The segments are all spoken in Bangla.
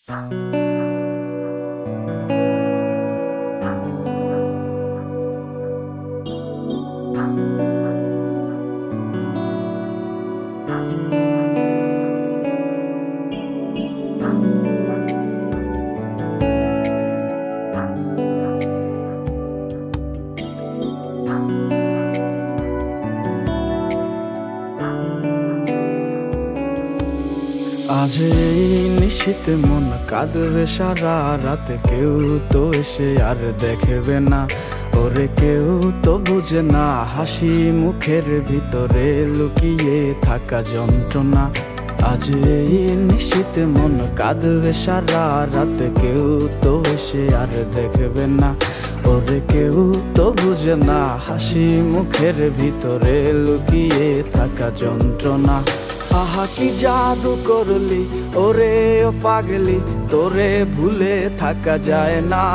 আজ এই নিশীথে মন কাঁদবে সারা রাত, কেউ তো এসে আর দেখবে না, ওরে কেউ তো বুঝে না হাসি মুখের ভিতরে লুকিয়ে থাকা যন্ত্রণা। আজ এই নিশীথে মন কাঁদবে সারা রাত, কেউ তো এসে আর দেখবে না, ওরে কেউ তো বুঝে না হাসি মুখের ভিতরে লুকিয়ে থাকা যন্ত্রণা। আহা কি জাদু করলি ওরে ও পাগলি, তোরে ভুলে থাকা যায় না।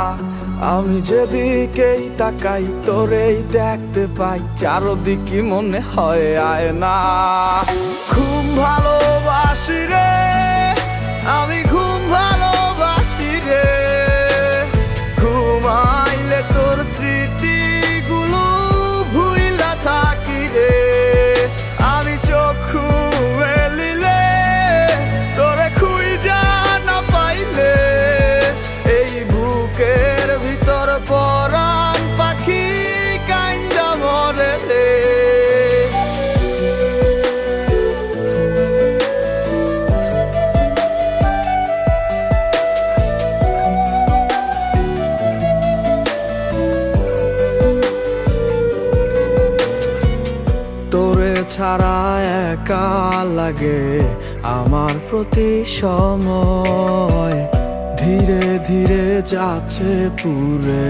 আমি যেদিকেই তাকাই তোরেই দেখতে পাই, চারদিকে মনে হয় আয়না। ঘুম ভালোবাসি রে আমি, ঘুম ভালোবাসি রে, ঘুমাইলে তোর স্মৃতিগুলো ভুইলা থাকি রে। আমি চক্ষু মেলিলে তোরে খুঁজা না পাইলে, এই বুকের ভিতর পরাণ পাখি কাইন্দা মরে রে। তোরে ছাড়া একা লাগে আমার প্রতি সময়, ধীরে ধীরে যাচ্ছে পুরে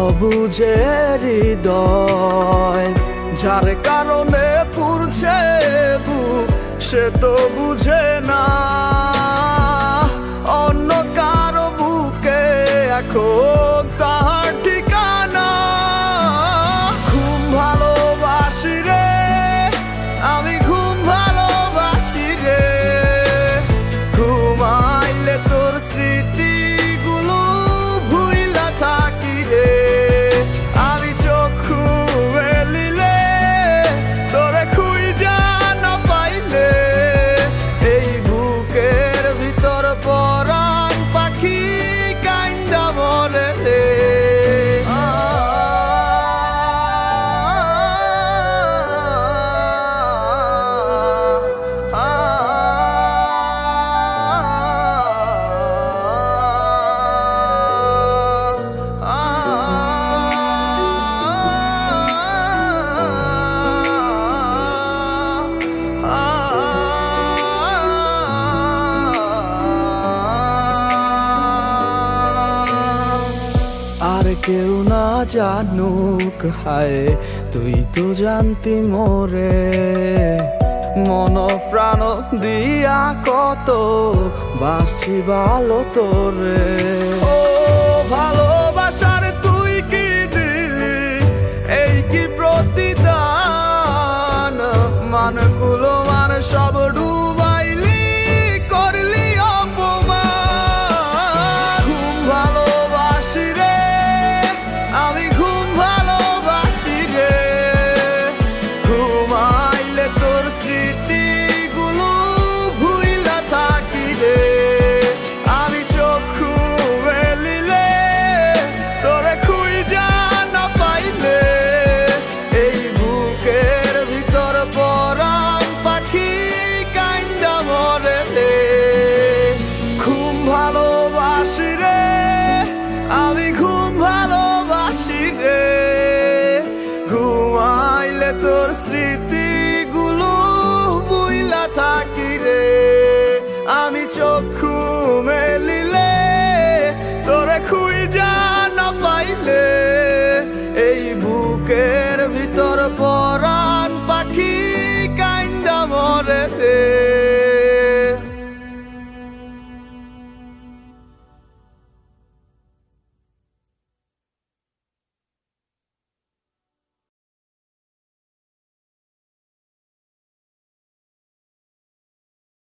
অবুঝে হৃদয়। যার কারণে পুরছে বুক সে তো বুঝে না, অন্য কারো বুকে এখন তাহার ঠিকানা। ঘুম ভালোবাসি রে আমি, ঘুম ভালোবাসি রে, ঘুমাইলে তোর স্মৃতিগুলো ভুইলা থাকি রে। আমি চক্ষু মেলিলে তোরে খুঁজা না পাইলে, এই বুকের ভিতর পরাণ পাখি কাইন্দা মরে রে। আর কেউ না জানুক হায়, তুই তো জানতি মোরে, মন প্রাণ দিয়া কত বাসছি ভালো তোরে। ও ভালোবাসার তুই কি দিলি, এই কি প্রতিদান, মান